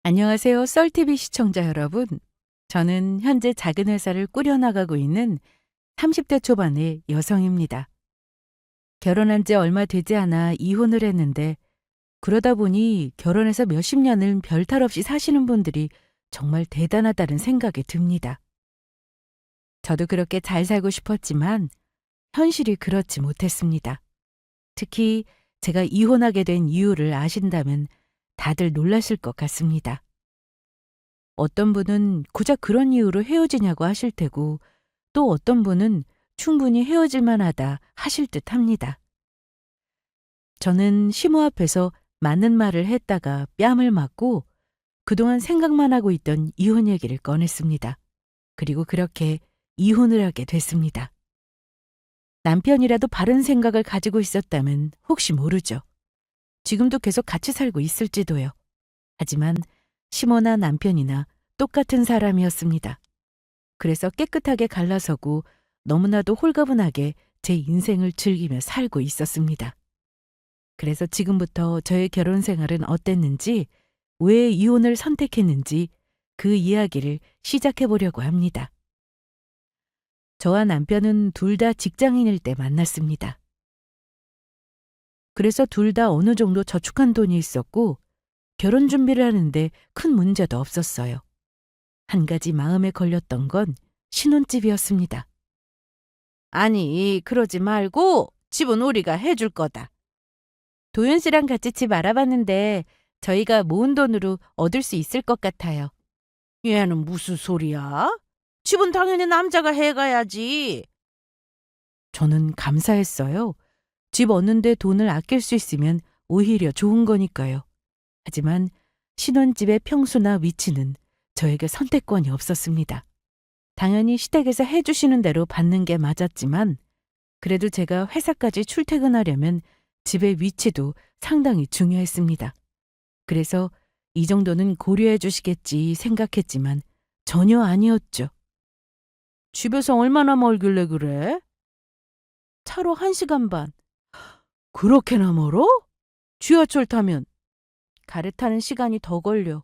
안녕하세요. 썰TV 시청자 여러분. 저는 현재 작은 회사를 꾸려나가고 있는 30대 초반의 여성입니다. 결혼한 지 얼마 되지 않아 이혼을 했는데 그러다 보니 결혼해서 몇십 년을 별탈 없이 사시는 분들이 정말 대단하다는 생각이 듭니다. 저도 그렇게 잘 살고 싶었지만 현실이 그렇지 못했습니다. 특히 제가 이혼하게 된 이유를 아신다면 다들 놀라실 것 같습니다. 어떤 분은 고작 그런 이유로 헤어지냐고 하실 테고 또 어떤 분은 충분히 헤어질 만하다 하실 듯 합니다. 저는 시모 앞에서 맞는 말을 했다가 뺨을 맞고 그동안 생각만 하고 있던 이혼 얘기를 꺼냈습니다. 그리고 그렇게 이혼을 하게 됐습니다. 남편이라도 바른 생각을 가지고 있었다면 혹시 모르죠. 지금도 계속 같이 살고 있을지도요. 하지만 시모나 남편이나 똑같은 사람이었습니다. 그래서 깨끗하게 갈라서고 너무나도 홀가분하게 제 인생을 즐기며 살고 있었습니다. 그래서 지금부터 저의 결혼 생활은 어땠는지, 왜 이혼을 선택했는지 그 이야기를 시작해 보려고 합니다. 저와 남편은 둘 다 직장인일 때 만났습니다. 그래서 둘 다 어느 정도 저축한 돈이 있었고 결혼 준비를 하는데 큰 문제도 없었어요. 한 가지 마음에 걸렸던 건 신혼집이었습니다. 아니, 그러지 말고 집은 우리가 해줄 거다. 도윤 씨랑 같이 집 알아봤는데 저희가 모은 돈으로 얻을 수 있을 것 같아요. 얘는 무슨 소리야? 집은 당연히 남자가 해가야지. 저는 감사했어요. 집 얻는데 돈을 아낄 수 있으면 오히려 좋은 거니까요. 하지만 신혼집의 평수나 위치는 저에게 선택권이 없었습니다. 당연히 시댁에서 해주시는 대로 받는 게 맞았지만 그래도 제가 회사까지 출퇴근하려면 집의 위치도 상당히 중요했습니다. 그래서 이 정도는 고려해 주시겠지 생각했지만 전혀 아니었죠. 집에서 얼마나 멀길래 그래? 차로 1시간 반. 그렇게나 멀어? 지하철 타면 갈아타는 시간이 더 걸려.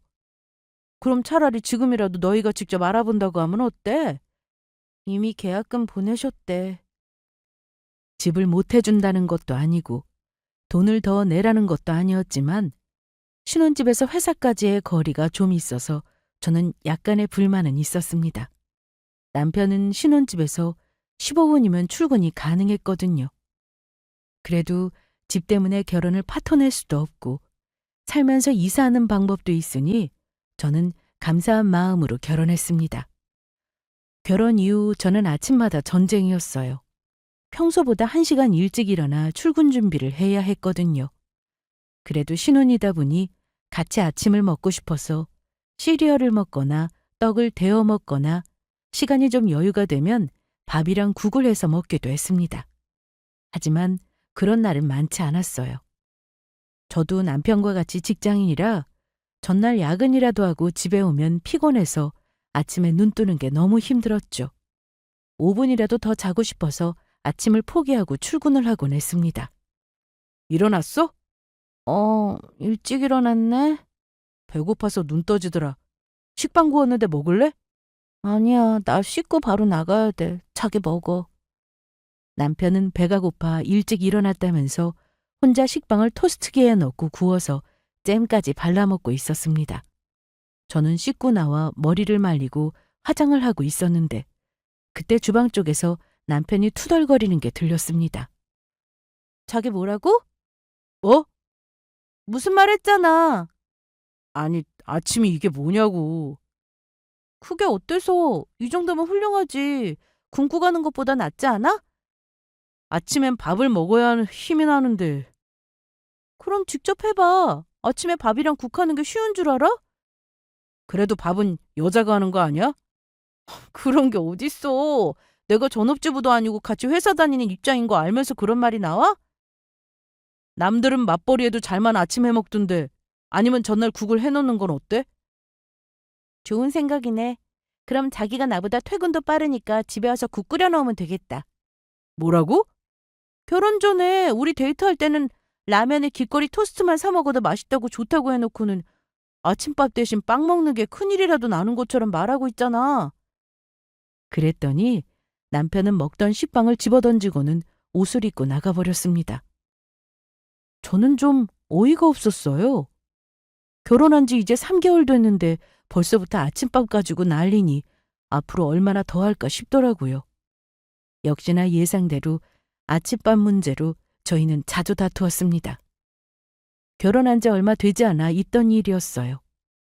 그럼 차라리 지금이라도 너희가 직접 알아본다고 하면 어때? 이미 계약금 보내셨대. 집을 못 해준다는 것도 아니고 돈을 더 내라는 것도 아니었지만 신혼집에서 회사까지의 거리가 좀 있어서 저는 약간의 불만은 있었습니다. 남편은 신혼집에서 15분이면 출근이 가능했거든요. 그래도 집 때문에 결혼을 파토낼 수도 없고 살면서 이사하는 방법도 있으니 저는 감사한 마음으로 결혼했습니다. 결혼 이후 저는 아침마다 전쟁이었어요. 평소보다 1시간 일찍 일어나 출근 준비를 해야 했거든요. 그래도 신혼이다 보니 같이 아침을 먹고 싶어서 시리얼을 먹거나 떡을 데워 먹거나 시간이 좀 여유가 되면 밥이랑 국을 해서 먹기도 했습니다. 하지만 그런 날은 많지 않았어요. 저도 남편과 같이 직장인이라 전날 야근이라도 하고 집에 오면 피곤해서 아침에 눈 뜨는 게 너무 힘들었죠. 5분이라도 더 자고 싶어서 아침을 포기하고 출근을 하곤 했습니다. 일어났어? 일찍 일어났네. 배고파서 눈 떠지더라. 식빵 구웠는데 먹을래? 아니야, 나 씻고 바로 나가야 돼. 자기 먹어. 남편은 배가 고파 일찍 일어났다면서 혼자 식빵을 토스트기에 넣고 구워서 잼까지 발라먹고 있었습니다. 저는 씻고 나와 머리를 말리고 화장을 하고 있었는데 그때 주방 쪽에서 남편이 투덜거리는 게 들렸습니다. 자기 뭐라고? 뭐? 무슨 말 했잖아. 아니, 아침이 이게 뭐냐고. 그게 어때서? 이 정도면 훌륭하지. 굶고 가는 것보다 낫지 않아? 아침엔 밥을 먹어야 힘이 나는데. 그럼 직접 해봐. 아침에 밥이랑 국하는 게 쉬운 줄 알아? 그래도 밥은 여자가 하는 거 아니야? 그런 게 어딨어. 내가 전업주부도 아니고 같이 회사 다니는 입장인 거 알면서 그런 말이 나와? 남들은 맞벌이해도 잘만 아침 해 먹던데. 아니면 전날 국을 해놓는 건 어때? 좋은 생각이네. 그럼 자기가 나보다 퇴근도 빠르니까 집에 와서 국 끓여 넣으면 되겠다. 뭐라고? 결혼 전에 우리 데이트할 때는 라면에 길거리 토스트만 사 먹어도 맛있다고 좋다고 해놓고는 아침밥 대신 빵 먹는 게 큰일이라도 나는 것처럼 말하고 있잖아. 그랬더니 남편은 먹던 식빵을 집어던지고는 옷을 입고 나가버렸습니다. 저는 좀 어이가 없었어요. 결혼한 지 이제 3개월 됐는데 벌써부터 아침밥 가지고 난리니 앞으로 얼마나 더 할까 싶더라고요. 역시나 예상대로 아침밥 문제로 저희는 자주 다투었습니다. 결혼한 지 얼마 되지 않아 있던 일이었어요.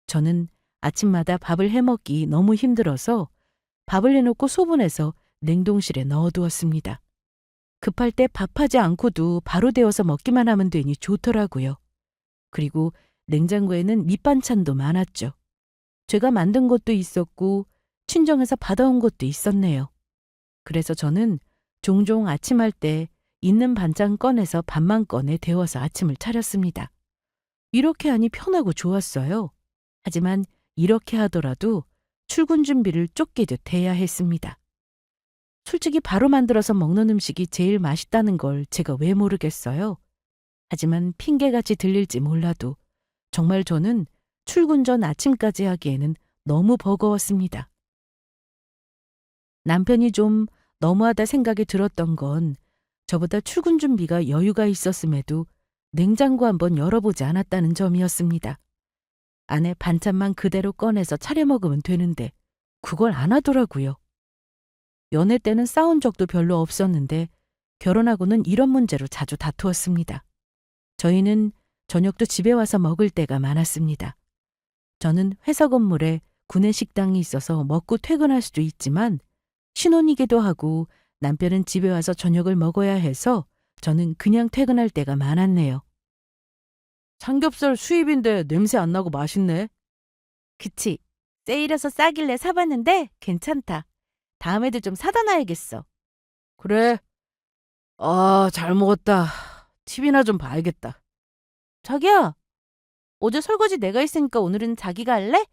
저는 아침마다 밥을 해먹기 너무 힘들어서 밥을 해놓고 소분해서 냉동실에 넣어두었습니다. 급할 때 밥하지 않고도 바로 데워서 먹기만 하면 되니 좋더라고요. 그리고 냉장고에는 밑반찬도 많았죠. 제가 만든 것도 있었고 친정에서 받아온 것도 있었네요. 그래서 저는 종종 아침할 때 있는 반찬 꺼내서 밥만 꺼내 데워서 아침을 차렸습니다. 이렇게 하니 편하고 좋았어요. 하지만 이렇게 하더라도 출근 준비를 쫓기듯 해야 했습니다. 솔직히 바로 만들어서 먹는 음식이 제일 맛있다는 걸 제가 왜 모르겠어요. 하지만 핑계같이 들릴지 몰라도 정말 저는 출근 전 아침까지 하기에는 너무 버거웠습니다. 남편이 좀 너무하다 생각이 들었던 건 저보다 출근 준비가 여유가 있었음에도 냉장고 한번 열어보지 않았다는 점이었습니다. 안에 반찬만 그대로 꺼내서 차려 먹으면 되는데 그걸 안 하더라고요. 연애 때는 싸운 적도 별로 없었는데 결혼하고는 이런 문제로 자주 다투었습니다. 저희는 저녁도 집에 와서 먹을 때가 많았습니다. 저는 회사 건물에 구내식당이 있어서 먹고 퇴근할 수도 있지만 신혼이기도 하고 남편은 집에 와서 저녁을 먹어야 해서 저는 그냥 퇴근할 때가 많았네요. 삼겹살 수입인데 냄새 안 나고 맛있네. 그치. 세일해서 싸길래 사봤는데 괜찮다. 다음에도 좀 사다 놔야겠어. 그래. 아, 잘 먹었다. TV나 좀 봐야겠다. 자기야, 어제 설거지 내가 했으니까 오늘은 자기가 할래?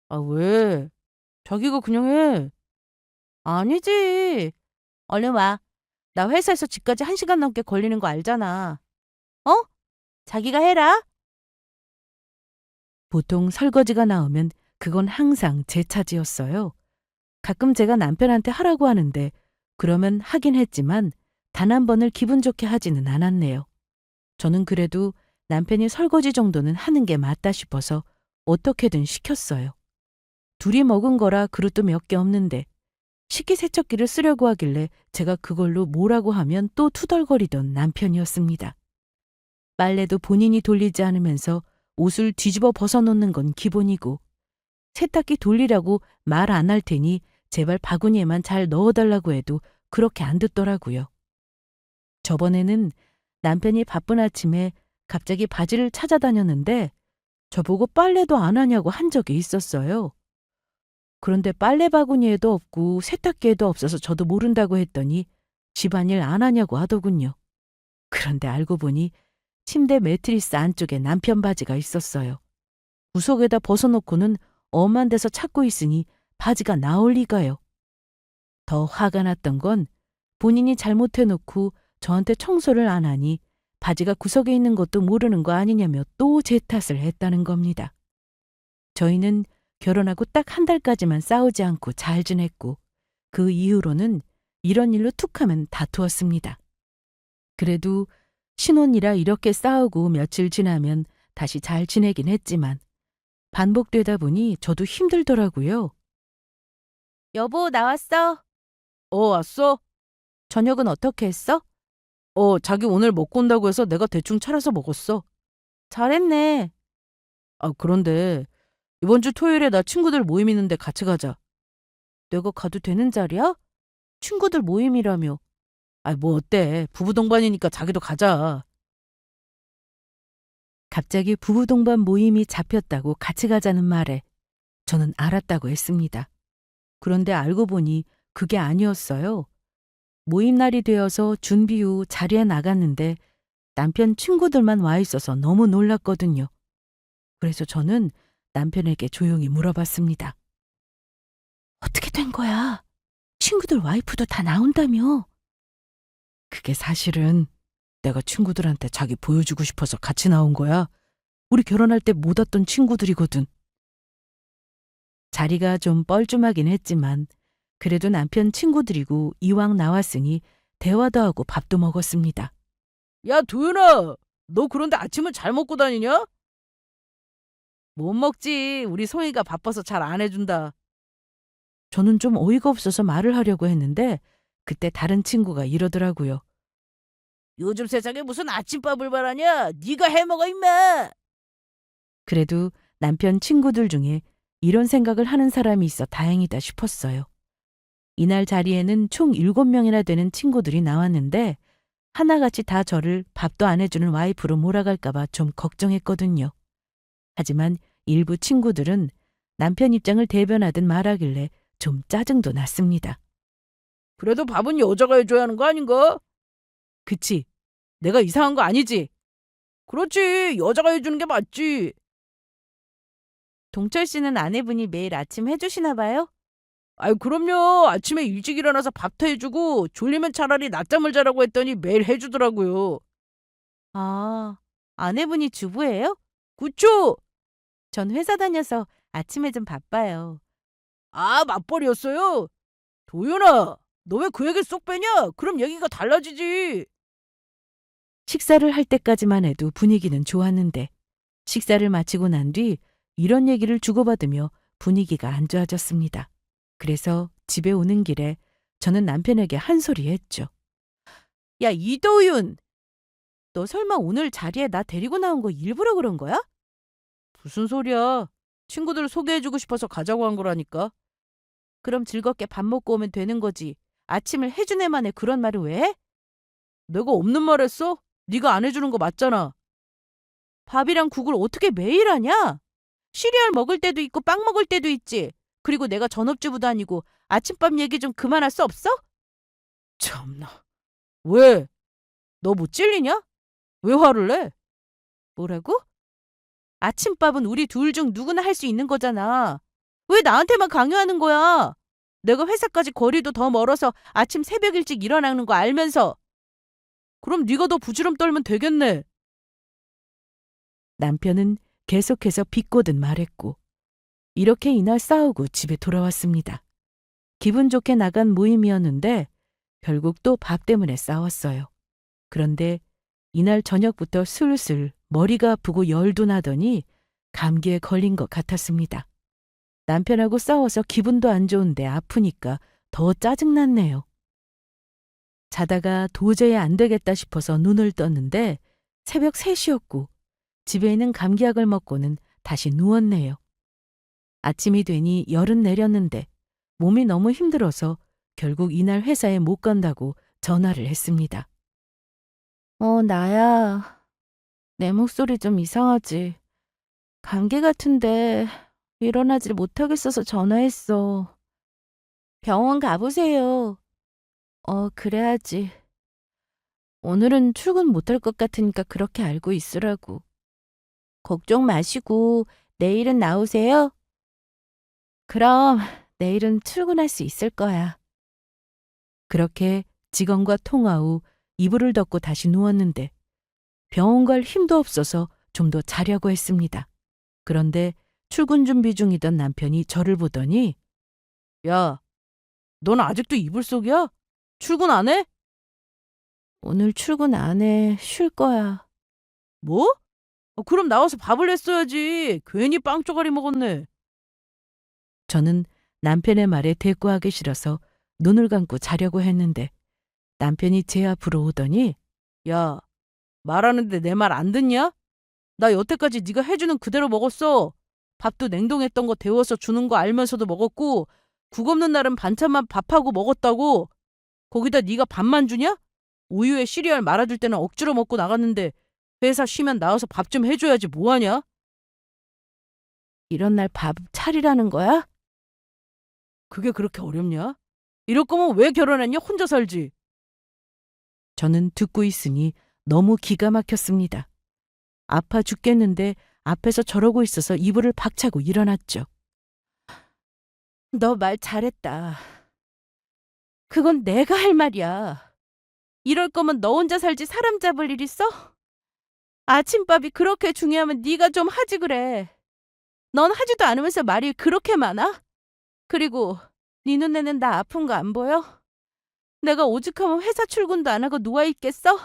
아, 왜? 자기가 그냥 해. 아니지. 얼른 와. 나 회사에서 집까지 1시간 넘게 걸리는 거 알잖아. 어? 자기가 해라. 보통 설거지가 나오면 그건 항상 제 차지였어요. 가끔 제가 남편한테 하라고 하는데 그러면 하긴 했지만 단 한 번을 기분 좋게 하지는 않았네요. 저는 그래도 남편이 설거지 정도는 하는 게 맞다 싶어서 어떻게든 시켰어요. 둘이 먹은 거라 그릇도 몇 개 없는데 식기세척기를 쓰려고 하길래 제가 그걸로 뭐라고 하면 또 투덜거리던 남편이었습니다. 빨래도 본인이 돌리지 않으면서 옷을 뒤집어 벗어놓는 건 기본이고 세탁기 돌리라고 말 안 할 테니 제발 바구니에만 잘 넣어달라고 해도 그렇게 안 듣더라고요. 저번에는 남편이 바쁜 아침에 갑자기 바지를 찾아다녔는데 저보고 빨래도 안 하냐고 한 적이 있었어요. 그런데 빨래 바구니에도 없고 세탁기에도 없어서 저도 모른다고 했더니 집안일 안 하냐고 하더군요. 그런데 알고 보니 침대 매트리스 안쪽에 남편 바지가 있었어요. 구석에다 벗어놓고는 엄한 데서 찾고 있으니 바지가 나올 리가요. 더 화가 났던 건 본인이 잘못해놓고 저한테 청소를 안 하니 바지가 구석에 있는 것도 모르는 거 아니냐며 또 제 탓을 했다는 겁니다. 저희는 결혼하고 딱 1달까지만 싸우지 않고 잘 지냈고 그 이후로는 이런 일로 툭하면 다투었습니다. 그래도 신혼이라 이렇게 싸우고 며칠 지나면 다시 잘 지내긴 했지만 반복되다 보니 저도 힘들더라고요. 여보, 나왔어. 왔어? 저녁은 어떻게 했어? 자기 오늘 먹고 온다고 해서 내가 대충 차려서 먹었어. 잘했네. 아, 그런데 이번 주 토요일에 나 친구들 모임 있는데 같이 가자. 내가 가도 되는 자리야? 친구들 모임이라며. 뭐 어때? 부부 동반이니까 자기도 가자. 갑자기 부부 동반 모임이 잡혔다고 같이 가자는 말에 저는 알았다고 했습니다. 그런데 알고 보니 그게 아니었어요. 모임 날이 되어서 준비 후 자리에 나갔는데 남편 친구들만 와 있어서 너무 놀랐거든요. 그래서 저는 남편에게 조용히 물어봤습니다. 어떻게 된 거야? 친구들 와이프도 다 나온다며? 그게 사실은 내가 친구들한테 자기 보여주고 싶어서 같이 나온 거야. 우리 결혼할 때 못 왔던 친구들이거든. 자리가 좀 뻘쭘하긴 했지만 그래도 남편 친구들이고 이왕 나왔으니 대화도 하고 밥도 먹었습니다. 야, 도윤아, 너 그런데 아침은 잘 먹고 다니냐? 못 먹지. 우리 송이가 바빠서 잘 안 해준다. 저는 좀 어이가 없어서 말을 하려고 했는데 그때 다른 친구가 이러더라고요. 요즘 세상에 무슨 아침밥을 말하냐? 네가 해먹어 임마. 그래도 남편 친구들 중에 이런 생각을 하는 사람이 있어 다행이다 싶었어요. 이날 자리에는 총 7명이나 되는 친구들이 나왔는데 하나같이 다 저를 밥도 안 해주는 와이프로 몰아갈까봐 좀 걱정했거든요. 하지만 일부 친구들은 남편 입장을 대변하듯 말하길래 좀 짜증도 났습니다. 그래도 밥은 여자가 해줘야 하는 거 아닌가? 그치? 내가 이상한 거 아니지? 그렇지. 여자가 해주는 게 맞지. 동철 씨는 아내분이 매일 아침 해주시나 봐요? 아유, 그럼요. 아침에 일찍 일어나서 밥도 해주고 졸리면 차라리 낮잠을 자라고 했더니 매일 해주더라고요. 아, 아내분이 주부예요? 그쵸? 전 회사 다녀서 아침에 좀 바빠요. 아, 맞벌이였어요? 도윤아, 너 왜 그 얘기 쏙 빼냐? 그럼 얘기가 달라지지. 식사를 할 때까지만 해도 분위기는 좋았는데 식사를 마치고 난 뒤 이런 얘기를 주고받으며 분위기가 안 좋아졌습니다. 그래서 집에 오는 길에 저는 남편에게 한 소리 했죠. 야, 이도윤! 너 설마 오늘 자리에 나 데리고 나온 거 일부러 그런 거야? 무슨 소리야? 친구들 소개해주고 싶어서 가자고 한 거라니까. 그럼 즐겁게 밥 먹고 오면 되는 거지. 아침을 해준 애만에 그런 말을 왜 해? 내가 없는 말 했어? 네가 안 해주는 거 맞잖아. 밥이랑 국을 어떻게 매일 하냐? 시리얼 먹을 때도 있고 빵 먹을 때도 있지. 그리고 내가 전업주부도 아니고 아침밥 얘기 좀 그만할 수 없어? 참나. 왜? 너 뭐 찔리냐? 왜 화를 내? 뭐라고? 아침밥은 우리 둘 중 누구나 할 수 있는 거잖아. 왜 나한테만 강요하는 거야? 내가 회사까지 거리도 더 멀어서 아침 새벽 일찍 일어나는 거 알면서. 그럼 네가 더 부지런 떨면 되겠네. 남편은 계속해서 비꼬듯 말했고 이렇게 이날 싸우고 집에 돌아왔습니다. 기분 좋게 나간 모임이었는데 결국 또 밥 때문에 싸웠어요. 그런데 이날 저녁부터 슬슬 머리가 아프고 열도 나더니 감기에 걸린 것 같았습니다. 남편하고 싸워서 기분도 안 좋은데 아프니까 더 짜증났네요. 자다가 도저히 안 되겠다 싶어서 눈을 떴는데 새벽 3시였고 집에 있는 감기약을 먹고는 다시 누웠네요. 아침이 되니 열은 내렸는데 몸이 너무 힘들어서 결국 이날 회사에 못 간다고 전화를 했습니다. 나야. 내 목소리 좀 이상하지. 감기 같은데 일어나질 못하겠어서 전화했어. 병원 가보세요. 그래야지. 오늘은 출근 못할 것 같으니까 그렇게 알고 있으라고. 걱정 마시고 내일은 나오세요. 그럼 내일은 출근할 수 있을 거야. 그렇게 직원과 통화 후 이불을 덮고 다시 누웠는데 병원 갈 힘도 없어서 좀 더 자려고 했습니다. 그런데 출근 준비 중이던 남편이 저를 보더니 야, 넌 아직도 이불 속이야? 출근 안 해? 오늘 출근 안 해. 쉴 거야. 뭐? 그럼 나와서 밥을 했어야지. 괜히 빵 쪼가리 먹었네. 저는 남편의 말에 대꾸하기 싫어서 눈을 감고 자려고 했는데 남편이 제 앞으로 오더니 야, 말하는데 내 말 안 듣냐? 나 여태까지 네가 해주는 그대로 먹었어. 밥도 냉동했던 거 데워서 주는 거 알면서도 먹었고 국 없는 날은 반찬만 밥하고 먹었다고. 거기다 네가 밥만 주냐? 우유에 시리얼 말아줄 때는 억지로 먹고 나갔는데 회사 쉬면 나와서 밥 좀 해줘야지 뭐하냐? 이런 날 밥 차리라는 거야? 그게 그렇게 어렵냐? 이럴 거면 왜 결혼했냐? 혼자 살지. 저는 듣고 있으니 너무 기가 막혔습니다. 아파 죽겠는데 앞에서 저러고 있어서 이불을 박차고 일어났죠. 너 말 잘했다. 그건 내가 할 말이야. 이럴 거면 너 혼자 살지 사람 잡을 일 있어? 아침밥이 그렇게 중요하면 네가 좀 하지 그래. 넌 하지도 않으면서 말이 그렇게 많아? 그리고 네 눈에는 나 아픈 거 안 보여? 내가 오죽하면 회사 출근도 안 하고 누워 있겠어?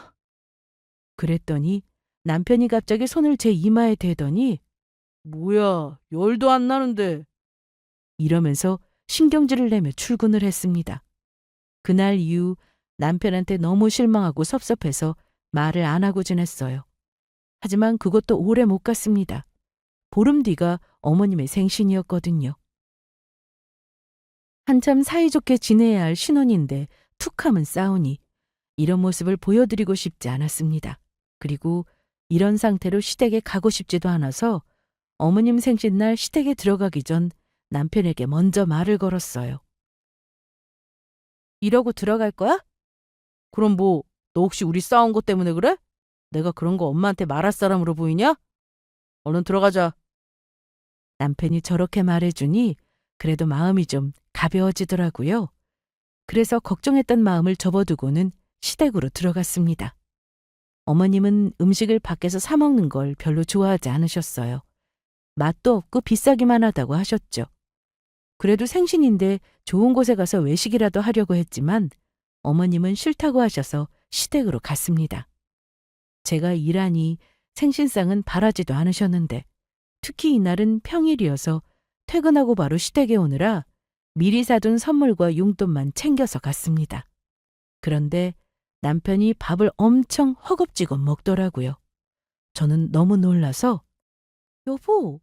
그랬더니 남편이 갑자기 손을 제 이마에 대더니 뭐야, 열도 안 나는데. 이러면서 신경질을 내며 출근을 했습니다. 그날 이후 남편한테 너무 실망하고 섭섭해서 말을 안 하고 지냈어요. 하지만 그것도 오래 못 갔습니다. 보름 뒤가 어머님의 생신이었거든요. 한참 사이좋게 지내야 할 신혼인데 툭하면 싸우니 이런 모습을 보여드리고 싶지 않았습니다. 그리고 이런 상태로 시댁에 가고 싶지도 않아서 어머님 생신날 시댁에 들어가기 전 남편에게 먼저 말을 걸었어요. 이러고 들어갈 거야? 그럼 뭐, 너 혹시 우리 싸운 것 때문에 그래? 내가 그런 거 엄마한테 말할 사람으로 보이냐? 얼른 들어가자. 남편이 저렇게 말해주니 그래도 마음이 좀 가벼워지더라고요. 그래서 걱정했던 마음을 접어두고는 시댁으로 들어갔습니다. 어머님은 음식을 밖에서 사 먹는 걸 별로 좋아하지 않으셨어요. 맛도 없고 비싸기만 하다고 하셨죠. 그래도 생신인데 좋은 곳에 가서 외식이라도 하려고 했지만 어머님은 싫다고 하셔서 시댁으로 갔습니다. 제가 일하니 생신상은 바라지도 않으셨는데 특히 이날은 평일이어서 퇴근하고 바로 시댁에 오느라 미리 사둔 선물과 용돈만 챙겨서 갔습니다. 그런데 남편이 밥을 엄청 허겁지겁 먹더라고요. 저는 너무 놀라서 여보,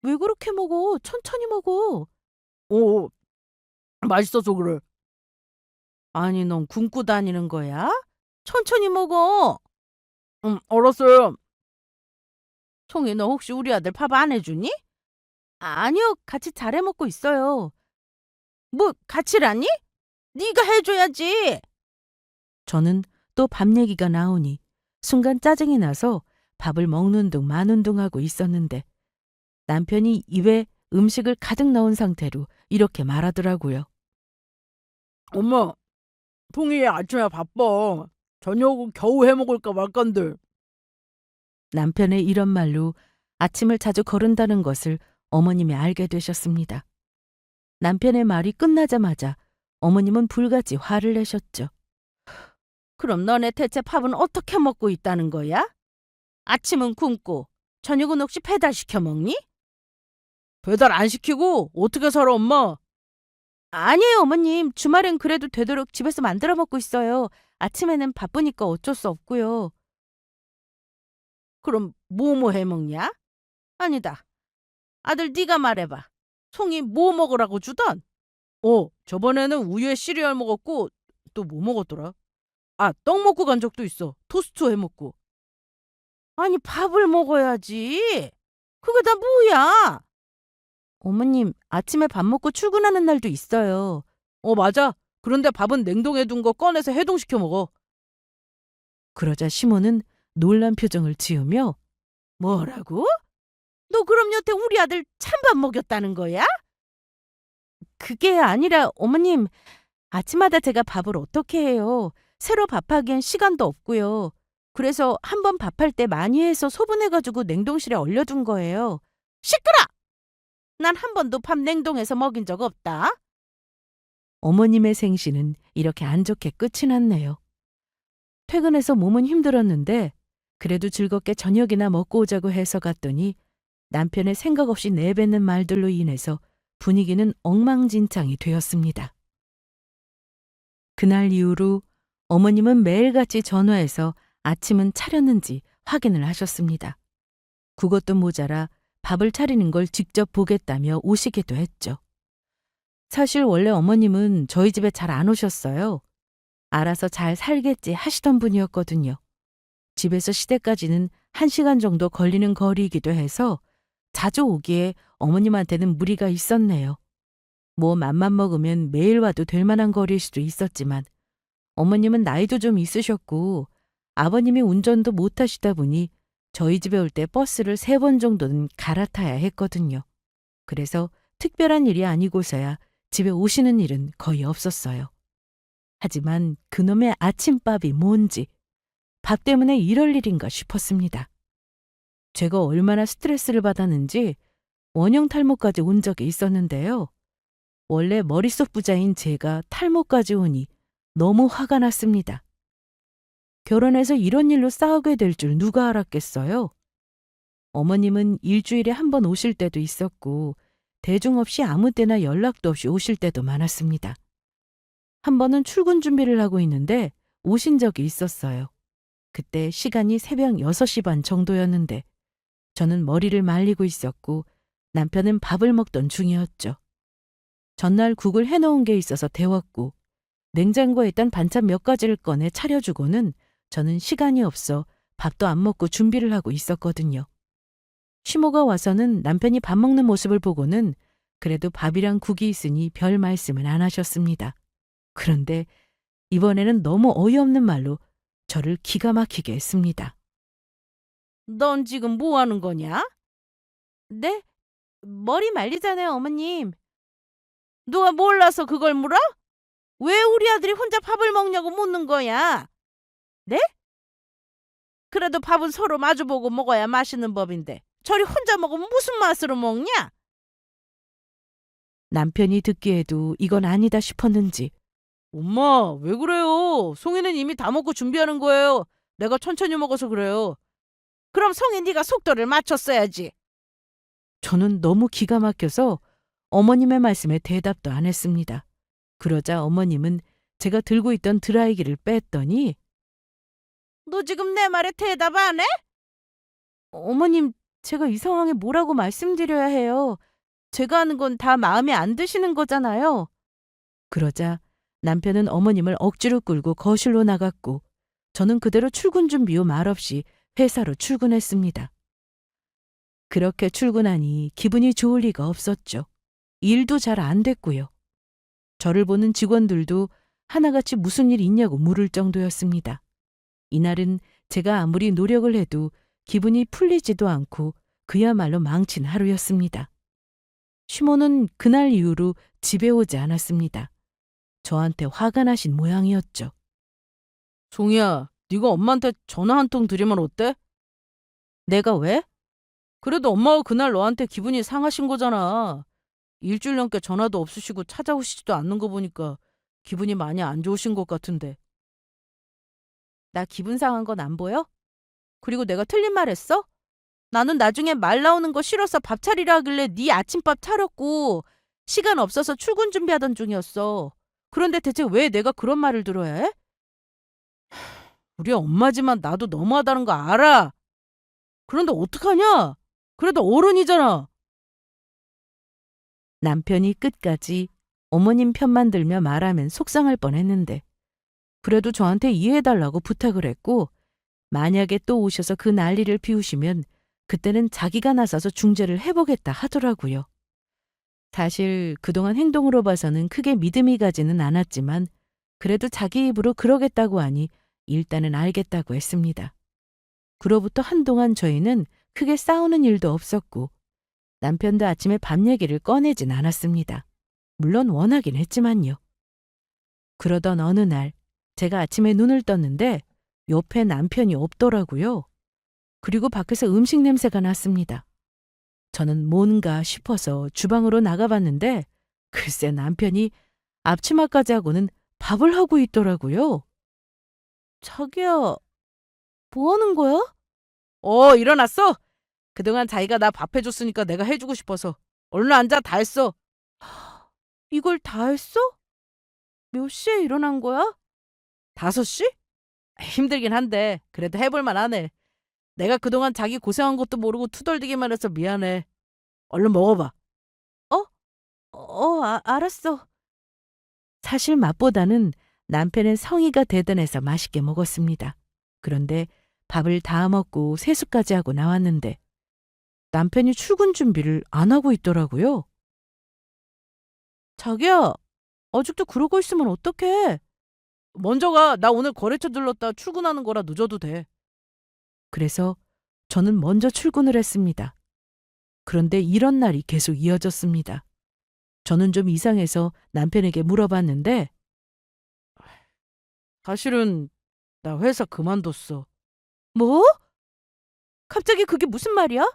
왜 그렇게 먹어? 천천히 먹어. 오, 맛있어서 그래. 아니, 넌 굶고 다니는 거야? 천천히 먹어. 알았어요. 송이, 너 혹시 우리 아들 밥 안 해주니? 아니요, 같이 잘해 먹고 있어요. 뭐, 같이라니? 네가 해줘야지. 저는 또 밥 얘기가 나오니 순간 짜증이 나서 밥을 먹는 둥 마는 둥 하고 있었는데 남편이 입에 음식을 가득 넣은 상태로 이렇게 말하더라고요. 엄마, 송이 아침에 바빠. 저녁은 겨우 해 먹을까 말건데. 남편의 이런 말로 아침을 자주 거른다는 것을 어머님이 알게 되셨습니다. 남편의 말이 끝나자마자 어머님은 불같이 화를 내셨죠. 그럼 너네 대체 밥은 어떻게 먹고 있다는 거야? 아침은 굶고 저녁은 혹시 배달시켜 먹니? 배달 안 시키고 어떻게 살아, 엄마? 아니에요, 어머님. 주말엔 그래도 되도록 집에서 만들어 먹고 있어요. 아침에는 바쁘니까 어쩔 수 없고요. 그럼 뭐 해 먹냐? 아니다. 아들 네가 말해봐. 송이 뭐 먹으라고 주던? 저번에는 우유에 시리얼 먹었고 또 뭐 먹었더라? 아, 떡 먹고 간 적도 있어. 토스트 해 먹고. 아니, 밥을 먹어야지. 그게 다 뭐야? 어머님, 아침에 밥 먹고 출근하는 날도 있어요. 맞아. 그런데 밥은 냉동해 둔 거 꺼내서 해동시켜 먹어. 그러자 시모는 놀란 표정을 지으며 뭐라고? 너 그럼 여태 우리 아들 찬밥 먹였다는 거야? 그게 아니라 어머님, 아침마다 제가 밥을 어떻게 해요? 새로 밥하기엔 시간도 없고요. 그래서 한 번 밥할 때 많이 해서 소분해가지고 냉동실에 얼려둔 거예요. 시끄러! 난 한 번도 밥 냉동해서 먹인 적 없다. 어머님의 생신은 이렇게 안 좋게 끝이 났네요. 퇴근해서 몸은 힘들었는데 그래도 즐겁게 저녁이나 먹고 오자고 해서 갔더니 남편의 생각 없이 내뱉는 말들로 인해서 분위기는 엉망진창이 되었습니다. 그날 이후로 어머님은 매일같이 전화해서 아침은 차렸는지 확인을 하셨습니다. 그것도 모자라 밥을 차리는 걸 직접 보겠다며 오시기도 했죠. 사실 원래 어머님은 저희 집에 잘 안 오셨어요. 알아서 잘 살겠지 하시던 분이었거든요. 집에서 시댁까지는 1시간 정도 걸리는 거리이기도 해서 자주 오기에 어머님한테는 무리가 있었네요. 뭐 맘만 먹으면 매일 와도 될 만한 거리일 수도 있었지만 어머님은 나이도 좀 있으셨고 아버님이 운전도 못 하시다 보니 저희 집에 올 때 버스를 3번 정도는 갈아타야 했거든요. 그래서 특별한 일이 아니고서야 집에 오시는 일은 거의 없었어요. 하지만 그놈의 아침밥이 뭔지 밥 때문에 이럴 일인가 싶었습니다. 제가 얼마나 스트레스를 받았는지 원형 탈모까지 온 적이 있었는데요. 원래 머릿속 부자인 제가 탈모까지 오니 너무 화가 났습니다. 결혼해서 이런 일로 싸우게 될 줄 누가 알았겠어요? 어머님은 일주일에 한 번 오실 때도 있었고 대중 없이 아무 때나 연락도 없이 오실 때도 많았습니다. 한 번은 출근 준비를 하고 있는데 오신 적이 있었어요. 그때 시간이 새벽 6시 반 정도였는데 저는 머리를 말리고 있었고 남편은 밥을 먹던 중이었죠. 전날 국을 해놓은 게 있어서 데웠고 냉장고에 있던 반찬 몇 가지를 꺼내 차려주고는 저는 시간이 없어 밥도 안 먹고 준비를 하고 있었거든요. 시모가 와서는 남편이 밥 먹는 모습을 보고는 그래도 밥이랑 국이 있으니 별 말씀은 안 하셨습니다. 그런데 이번에는 너무 어이없는 말로 저를 기가 막히게 했습니다. 넌 지금 뭐 하는 거냐? 네? 머리 말리잖아요, 어머님. 누가 몰라서 그걸 물어? 왜 우리 아들이 혼자 밥을 먹냐고 묻는 거야? 네? 그래도 밥은 서로 마주보고 먹어야 맛있는 법인데 저리 혼자 먹으면 무슨 맛으로 먹냐? 남편이 듣기에도 이건 아니다 싶었는지 엄마, 왜 그래요? 송이는 이미 다 먹고 준비하는 거예요. 내가 천천히 먹어서 그래요. 그럼 송이 네가 속도를 맞췄어야지. 저는 너무 기가 막혀서 어머님의 말씀에 대답도 안 했습니다. 그러자 어머님은 제가 들고 있던 드라이기를 뺐더니 너 지금 내 말에 대답 안 해? 어머님, 제가 이 상황에 뭐라고 말씀드려야 해요. 제가 하는 건 다 마음에 안 드시는 거잖아요. 그러자 남편은 어머님을 억지로 끌고 거실로 나갔고 저는 그대로 출근 준비 후 말없이 회사로 출근했습니다. 그렇게 출근하니 기분이 좋을 리가 없었죠. 일도 잘 안 됐고요. 저를 보는 직원들도 하나같이 무슨 일 있냐고 물을 정도였습니다. 이날은 제가 아무리 노력을 해도 기분이 풀리지도 않고 그야말로 망친 하루였습니다. 시모는 그날 이후로 집에 오지 않았습니다. 저한테 화가 나신 모양이었죠. 송이야, 네가 엄마한테 전화 한 통 드리면 어때? 내가 왜? 그래도 엄마가 그날 너한테 기분이 상하신 거잖아. 일주일 넘게 전화도 없으시고 찾아오시지도 않는 거 보니까 기분이 많이 안 좋으신 것 같은데. 나 기분 상한 건 안 보여? 그리고 내가 틀린 말 했어? 나는 나중에 말 나오는 거 싫어서 밥 차리라 하길래 네 아침밥 차렸고 시간 없어서 출근 준비하던 중이었어. 그런데 대체 왜 내가 그런 말을 들어야 해? 우리 엄마지만 나도 너무하다는 거 알아. 그런데 어떡하냐? 그래도 어른이잖아. 남편이 끝까지 어머님 편만 들며 말하면 속상할 뻔했는데 그래도 저한테 이해해달라고 부탁을 했고 만약에 또 오셔서 그 난리를 피우시면 그때는 자기가 나서서 중재를 해보겠다 하더라고요. 사실 그동안 행동으로 봐서는 크게 믿음이 가지는 않았지만 그래도 자기 입으로 그러겠다고 하니 일단은 알겠다고 했습니다. 그로부터 한동안 저희는 크게 싸우는 일도 없었고 남편도 아침에 밥 얘기를 꺼내진 않았습니다. 물론 원하긴 했지만요. 그러던 어느 날 제가 아침에 눈을 떴는데 옆에 남편이 없더라고요. 그리고 밖에서 음식 냄새가 났습니다. 저는 뭔가 싶어서 주방으로 나가봤는데 글쎄 남편이 앞치마까지 하고는 밥을 하고 있더라고요. 자기야, 뭐 하는 거야? 일어났어? 그동안 자기가 나 밥 해줬으니까 내가 해주고 싶어서. 얼른 앉아, 다 했어. 이걸 다 했어? 몇 시에 일어난 거야? 5시? 힘들긴 한데 그래도 해볼만 하네. 내가 그동안 자기 고생한 것도 모르고 투덜대기만 해서 미안해. 얼른 먹어봐. 알았어. 사실 맛보다는 남편의 성의가 대단해서 맛있게 먹었습니다. 그런데 밥을 다 먹고 세수까지 하고 나왔는데 남편이 출근 준비를 안 하고 있더라고요. 자기야, 아직도 그러고 있으면 어떡해? 먼저 가. 나 오늘 거래처 들렀다 출근하는 거라 늦어도 돼. 그래서 저는 먼저 출근을 했습니다. 그런데 이런 날이 계속 이어졌습니다. 저는 좀 이상해서 남편에게 물어봤는데 사실은 나 회사 그만뒀어. 뭐? 갑자기 그게 무슨 말이야?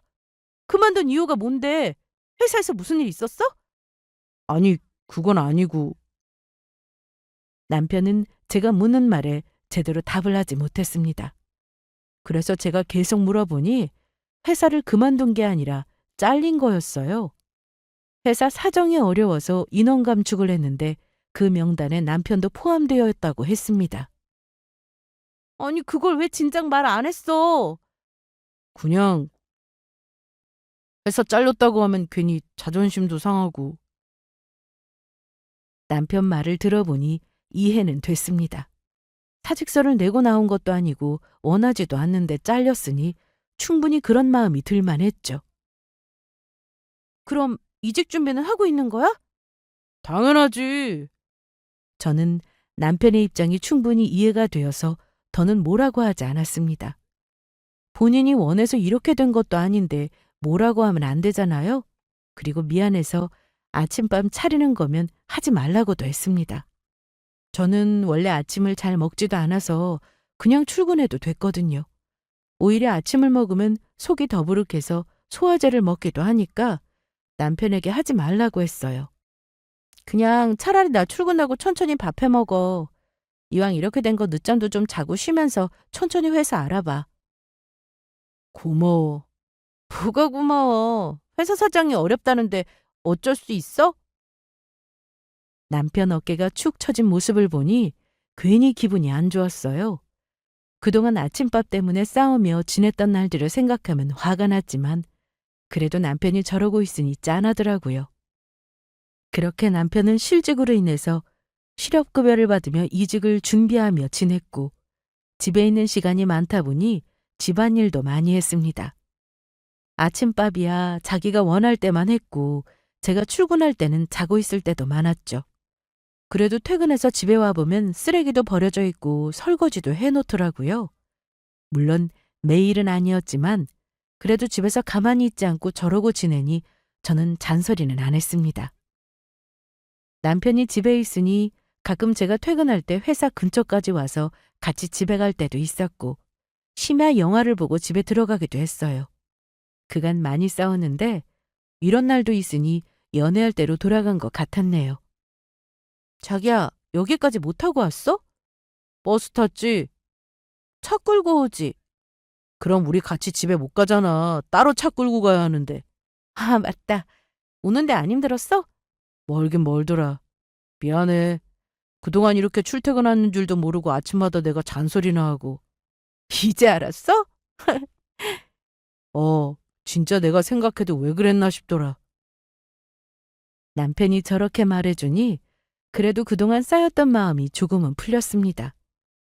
그만둔 이유가 뭔데? 회사에서 무슨 일 있었어? 아니, 그건 아니고. 남편은 제가 묻는 말에 제대로 답을 하지 못했습니다. 그래서 제가 계속 물어보니 회사를 그만둔 게 아니라 잘린 거였어요. 회사 사정이 어려워서 인원 감축을 했는데 그 명단에 남편도 포함되어 있다고 했습니다. 아니, 그걸 왜 진작 말 안 했어? 그냥 회사 잘렸다고 하면 괜히 자존심도 상하고. 남편 말을 들어보니 이해는 됐습니다. 사직서를 내고 나온 것도 아니고 원하지도 않는데 잘렸으니 충분히 그런 마음이 들만했죠. 그럼 이직 준비는 하고 있는 거야? 당연하지. 저는 남편의 입장이 충분히 이해가 되어서 더는 뭐라고 하지 않았습니다. 본인이 원해서 이렇게 된 것도 아닌데 뭐라고 하면 안 되잖아요. 그리고 미안해서 아침밤 차리는 거면 하지 말라고도 했습니다. 저는 원래 아침을 잘 먹지도 않아서 그냥 출근해도 됐거든요. 오히려 아침을 먹으면 속이 더부룩해서 소화제를 먹기도 하니까 남편에게 하지 말라고 했어요. 그냥 차라리 나 출근하고 천천히 밥 해 먹어. 이왕 이렇게 된 거 늦잠도 좀 자고 쉬면서 천천히 회사 알아봐. 고마워. 뭐가 고마워. 회사 사장이 어렵다는데 어쩔 수 있어? 남편 어깨가 축 처진 모습을 보니 괜히 기분이 안 좋았어요. 그동안 아침밥 때문에 싸우며 지냈던 날들을 생각하면 화가 났지만 그래도 남편이 저러고 있으니 짠하더라고요. 그렇게 남편은 실직으로 인해서 실업급여를 받으며 이직을 준비하며 지냈고 집에 있는 시간이 많다 보니 집안일도 많이 했습니다. 아침밥이야 자기가 원할 때만 했고 제가 출근할 때는 자고 있을 때도 많았죠. 그래도 퇴근해서 집에 와보면 쓰레기도 버려져 있고 설거지도 해놓더라고요. 물론 매일은 아니었지만 그래도 집에서 가만히 있지 않고 저러고 지내니 저는 잔소리는 안 했습니다. 남편이 집에 있으니 가끔 제가 퇴근할 때 회사 근처까지 와서 같이 집에 갈 때도 있었고 심야 영화를 보고 집에 들어가기도 했어요. 그간 많이 싸웠는데 이런 날도 있으니 연애할 때로 돌아간 것 같았네요. 자기야, 여기까지 못 타고 왔어? 버스 탔지. 차 끌고 오지. 그럼 우리 같이 집에 못 가잖아. 따로 차 끌고 가야 하는데. 아, 맞다. 오는데 안 힘들었어? 멀긴 멀더라. 미안해. 그동안 이렇게 출퇴근하는 줄도 모르고 아침마다 내가 잔소리나 하고. 이제 알았어? 진짜 내가 생각해도 왜 그랬나 싶더라. 남편이 저렇게 말해주니 그래도 그동안 쌓였던 마음이 조금은 풀렸습니다.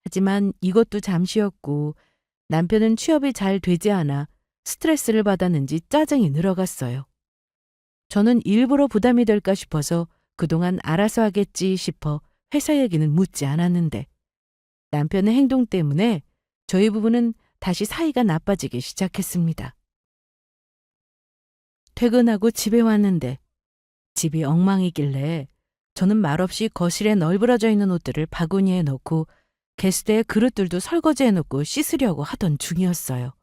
하지만 이것도 잠시였고 남편은 취업이 잘 되지 않아 스트레스를 받았는지 짜증이 늘어갔어요. 저는 일부러 부담이 될까 싶어서 그동안 알아서 하겠지 싶어 회사 얘기는 묻지 않았는데 남편의 행동 때문에 저희 부부는 다시 사이가 나빠지기 시작했습니다. 퇴근하고 집에 왔는데 집이 엉망이길래 저는 말없이 거실에 널브러져 있는 옷들을 바구니에 넣고 게스트의 그릇들도 설거지해 놓고 씻으려고 하던 중이었어요.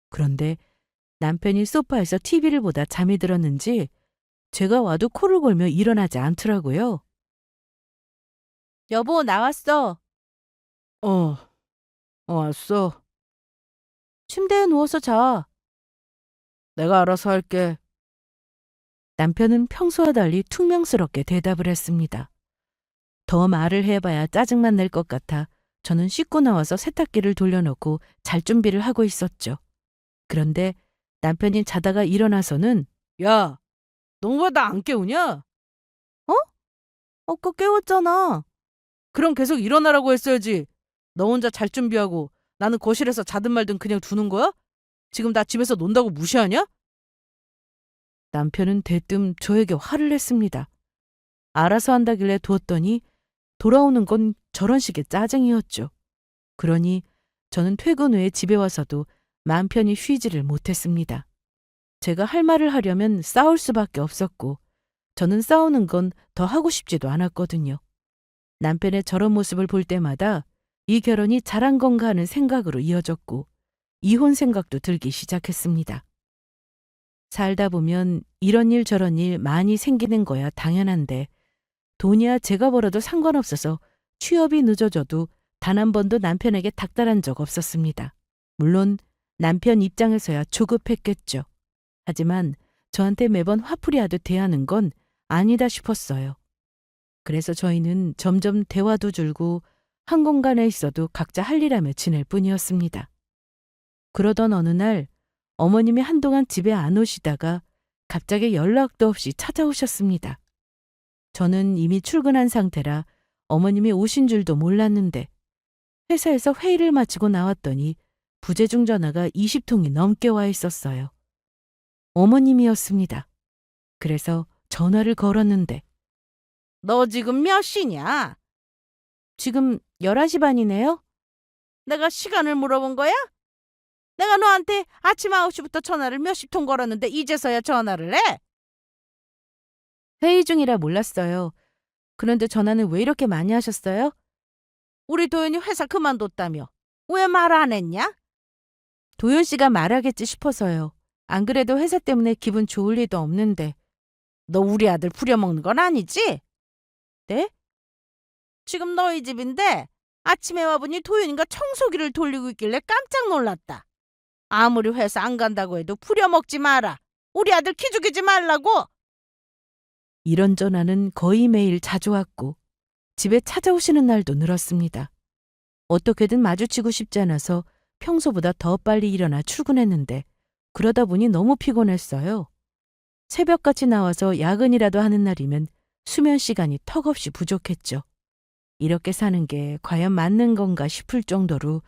그런데 남편이 소파에서 TV를 보다 잠이 들었는지 제가 와도 코를 골며 일어나지 않더라고요. 여보, 나왔어. 왔어. 침대에 누워서 자. 내가 알아서 할게. 남편은 평소와 달리 퉁명스럽게 대답을 했습니다. 더 말을 해봐야 짜증만 낼 것 같아 저는 씻고 나와서 세탁기를 돌려놓고 잘 준비를 하고 있었죠. 그런데 남편이 자다가 일어나서는 야, 너 왜 나 안 깨우냐? 아까 깨웠잖아. 그럼 계속 일어나라고 했어야지. 너 혼자 잘 준비하고 나는 거실에서 자든 말든 그냥 두는 거야? 지금 나 집에서 논다고 무시하냐? 남편은 대뜸 저에게 화를 냈습니다. 알아서 한다길래 두었더니 돌아오는 건 저런 식의 짜증이었죠. 그러니 저는 퇴근 후에 집에 와서도 마음 편히 쉬지를 못했습니다. 제가 할 말을 하려면 싸울 수밖에 없었고 저는 싸우는 건 더 하고 싶지도 않았거든요. 남편의 저런 모습을 볼 때마다 이 결혼이 잘한 건가 하는 생각으로 이어졌고 이혼 생각도 들기 시작했습니다. 살다 보면 이런 일 저런 일 많이 생기는 거야 당연한데 돈이야 제가 벌어도 상관없어서 취업이 늦어져도 단 한 번도 남편에게 닥달한 적 없었습니다. 물론 남편 입장에서야 조급했겠죠. 하지만 저한테 매번 화풀이하듯 대하는 건 아니다 싶었어요. 그래서 저희는 점점 대화도 줄고 한 공간에 있어도 각자 할 일하며 지낼 뿐이었습니다. 그러던 어느 날 어머님이 한동안 집에 안 오시다가 갑자기 연락도 없이 찾아오셨습니다. 저는 이미 출근한 상태라 어머님이 오신 줄도 몰랐는데 회사에서 회의를 마치고 나왔더니 부재중 전화가 20통이 넘게 와 있었어요. 어머님이었습니다. 그래서 전화를 걸었는데 너 지금 몇 시냐? 지금 11시 반이네요? 내가 시간을 물어본 거야? 내가 너한테 아침 9시부터 전화를 몇십 통 걸었는데 이제서야 전화를 해? 회의 중이라 몰랐어요. 그런데 전화는 왜 이렇게 많이 하셨어요? 우리 도연이 회사 그만뒀다며. 왜 말 안 했냐? 도윤 씨가 말하겠지 싶어서요. 안 그래도 회사 때문에 기분 좋을 리도 없는데. 너 우리 아들 부려먹는 건 아니지? 네? 지금 너희 집인데 아침에 와보니 도윤이가 청소기를 돌리고 있길래 깜짝 놀랐다. 아무리 회사 안 간다고 해도 부려먹지 마라. 우리 아들 기죽이지 말라고. 이런 전화는 거의 매일 자주 왔고 집에 찾아오시는 날도 늘었습니다. 어떻게든 마주치고 싶지 않아서 평소보다 더 빨리 일어나 출근했는데 그러다 보니 너무 피곤했어요. 새벽같이 나와서 야근이라도 하는 날이면 수면 시간이 턱없이 부족했죠. 이렇게 사는 게 과연 맞는 건가 싶을 정도로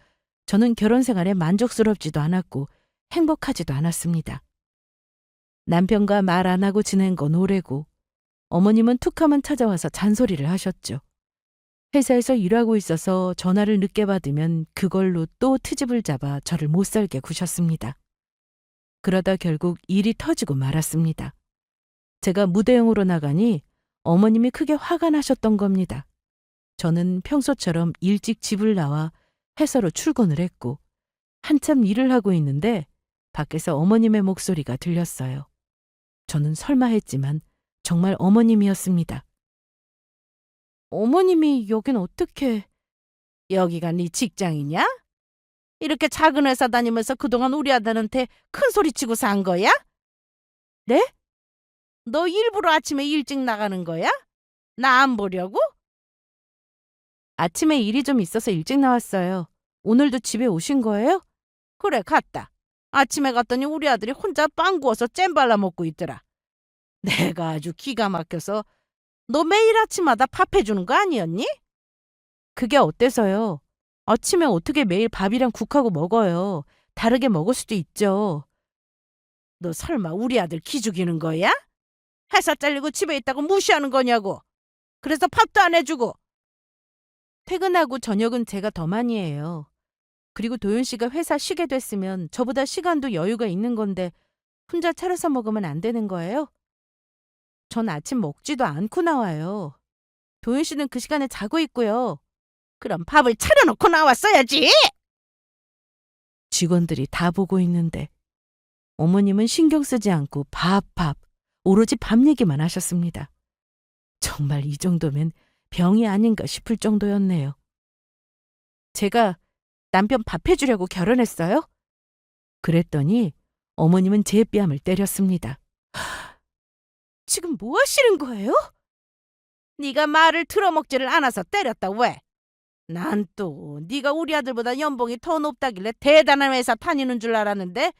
저는 결혼 생활에 만족스럽지도 않았고 행복하지도 않았습니다. 남편과 말 안 하고 지낸 건 오래고 어머님은 툭하면 찾아와서 잔소리를 하셨죠. 회사에서 일하고 있어서 전화를 늦게 받으면 그걸로 또 트집을 잡아 저를 못 살게 구셨습니다. 그러다 결국 일이 터지고 말았습니다. 제가 무대응으로 나가니 어머님이 크게 화가 나셨던 겁니다. 저는 평소처럼 일찍 집을 나와 회사로 출근을 했고 한참 일을 하고 있는데 밖에서 어머님의 목소리가 들렸어요. 저는 설마 했지만 정말 어머님이었습니다. 어머님이 여긴 어떻게... 여기가 네 직장이냐? 이렇게 작은 회사 다니면서 그동안 우리 아들한테 큰 소리치고 산 거야? 네? 너 일부러 아침에 일찍 나가는 거야? 나 안 보려고? 아침에 일이 좀 있어서 일찍 나왔어요. 오늘도 집에 오신 거예요? 그래, 갔다. 아침에 갔더니 우리 아들이 혼자 빵 구워서 잼 발라 먹고 있더라. 내가 아주 기가 막혀서 너 매일 아침마다 밥 해주는 거 아니었니? 그게 어때서요? 아침에 어떻게 매일 밥이랑 국하고 먹어요? 다르게 먹을 수도 있죠. 너 설마 우리 아들 기죽이는 거야? 회사 잘리고 집에 있다고 무시하는 거냐고. 그래서 밥도 안 해주고. 퇴근하고 저녁은 제가 더 많이 해요. 그리고 도윤 씨가 회사 쉬게 됐으면 저보다 시간도 여유가 있는 건데 혼자 차려서 먹으면 안 되는 거예요? 전 아침 먹지도 않고 나와요. 도윤 씨는 그 시간에 자고 있고요. 그럼 밥을 차려놓고 나왔어야지. 직원들이 다 보고 있는데 어머님은 신경 쓰지 않고 밥, 오로지 밥 얘기만 하셨습니다. 정말 이 정도면 병이 아닌가 싶을 정도였네요. 제가 남편 밥 해주려고 결혼했어요? 그랬더니 어머님은 제 뺨을 때렸습니다. 지금 뭐 하시는 거예요? 네가 말을 들어먹지를 않아서 때렸다 왜? 난 또 네가 우리 아들보다 연봉이 더 높다길래 대단한 회사 다니는 줄 알았는데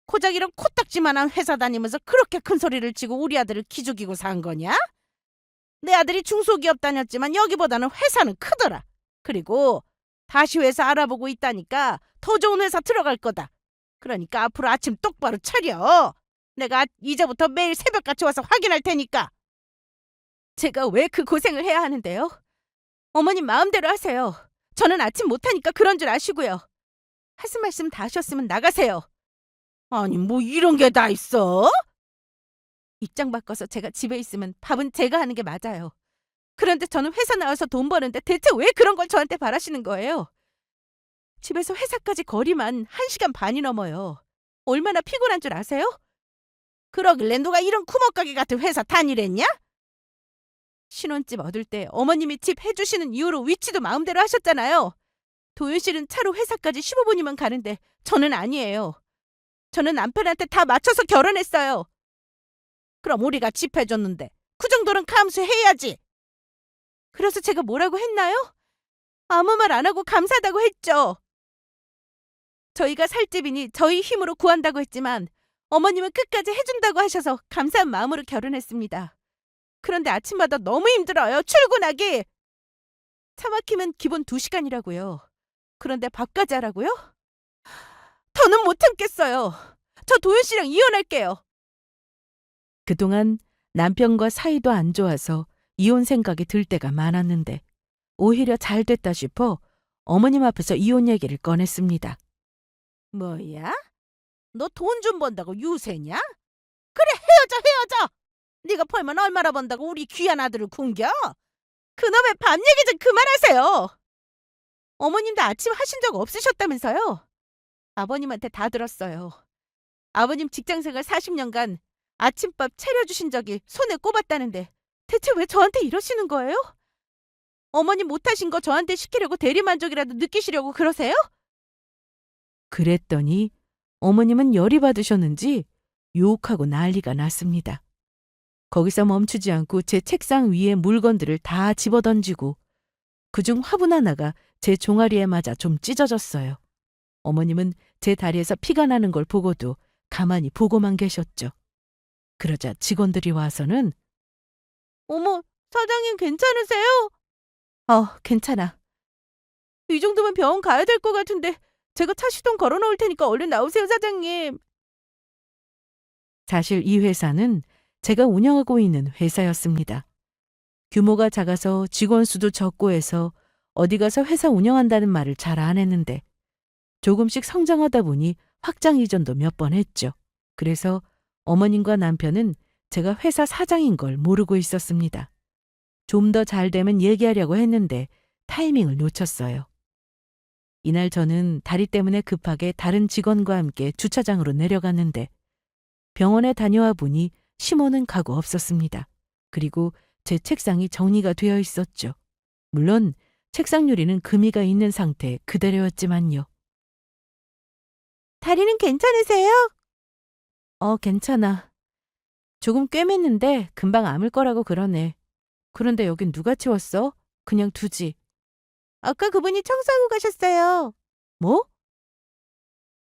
고작 이런 코딱지만한 회사 다니면서 그렇게 큰 소리를 치고 우리 아들을 기죽이고 산 거냐? 내 아들이 중소기업 다녔지만 여기보다는 회사는 크더라. 그리고 다시 회사 알아보고 있다니까 더 좋은 회사 들어갈 거다. 그러니까 앞으로 아침 똑바로 차려. 내가 이제부터 매일 새벽같이 와서 확인할 테니까. 제가 왜 그 고생을 해야 하는데요? 어머님 마음대로 하세요. 저는 아침 못하니까 그런 줄 아시고요. 하실 말씀 다 하셨으면 나가세요. 아니 뭐 이런 게 다 있어? 입장 바꿔서 제가 집에 있으면 밥은 제가 하는 게 맞아요. 그런데 저는 회사 나와서 돈 버는데 대체 왜 그런 걸 저한테 바라시는 거예요? 집에서 회사까지 거리만 1시간 반이 넘어요. 얼마나 피곤한 줄 아세요? 그러길래 누가 이런 구멍가게 같은 회사 다니랬냐? 신혼집 얻을 때 어머님이 집 해주시는 이유로 위치도 마음대로 하셨잖아요. 도윤 씨는 차로 회사까지 15분이면 가는데 저는 아니에요. 저는 남편한테 다 맞춰서 결혼했어요. 그럼 우리가 집 해줬는데 그 정도는 감수해야지. 그래서 제가 뭐라고 했나요? 아무 말 안 하고 감사하다고 했죠. 저희가 살 집이니 저희 힘으로 구한다고 했지만 어머님은 끝까지 해준다고 하셔서 감사한 마음으로 결혼했습니다. 그런데 아침마다 너무 힘들어요. 출근하기. 차 막히면 기본 2시간이라고요. 그런데 밥까지 하라고요? 더는 못 참겠어요. 저 도윤 씨랑 이혼할게요. 그동안 남편과 사이도 안 좋아서 이혼 생각이 들 때가 많았는데 오히려 잘 됐다 싶어 어머님 앞에서 이혼 얘기를 꺼냈습니다. 뭐야? 너 돈 좀 번다고 유세냐? 그래, 헤어져. 네가 벌면 얼마나 번다고 우리 귀한 아들을 굶겨? 그놈의 밥 얘기 좀 그만하세요. 어머님도 아침 하신 적 없으셨다면서요? 아버님한테 다 들었어요. 아버님 직장생활 40년간 아침밥 차려주신 적이 손에 꼽았다는데 대체 왜 저한테 이러시는 거예요? 어머님 못하신 거 저한테 시키려고 대리만족이라도 느끼시려고 그러세요? 그랬더니 어머님은 열이 받으셨는지 욕하고 난리가 났습니다. 거기서 멈추지 않고 제 책상 위에 물건들을 다 집어던지고 그중 화분 하나가 제 종아리에 맞아 좀 찢어졌어요. 어머님은 제 다리에서 피가 나는 걸 보고도 가만히 보고만 계셨죠. 그러자 직원들이 와서는 어머, 사장님 괜찮으세요? 괜찮아. 이 정도면 병원 가야 될 것 같은데 제가 차 시동 걸어놓을 테니까 얼른 나오세요, 사장님. 사실 이 회사는 제가 운영하고 있는 회사였습니다. 규모가 작아서 직원 수도 적고 해서 어디 가서 회사 운영한다는 말을 잘 안 했는데 조금씩 성장하다 보니 확장 이전도 몇 번 했죠. 그래서 어머님과 남편은 제가 회사 사장인 걸 모르고 있었습니다. 좀 더 잘 되면 얘기하려고 했는데 타이밍을 놓쳤어요. 이날 저는 다리 때문에 급하게 다른 직원과 함께 주차장으로 내려갔는데 병원에 다녀와 보니 심호는 가고 없었습니다. 그리고 제 책상이 정리가 되어 있었죠. 물론 책상 유리는 금이가 있는 상태 그대로였지만요. 다리는 괜찮으세요? 괜찮아. 조금 꿰맸는데 금방 아물 거라고 그러네. 그런데 여긴 누가 치웠어? 그냥 두지. 아까 그분이 청소하고 가셨어요. 뭐?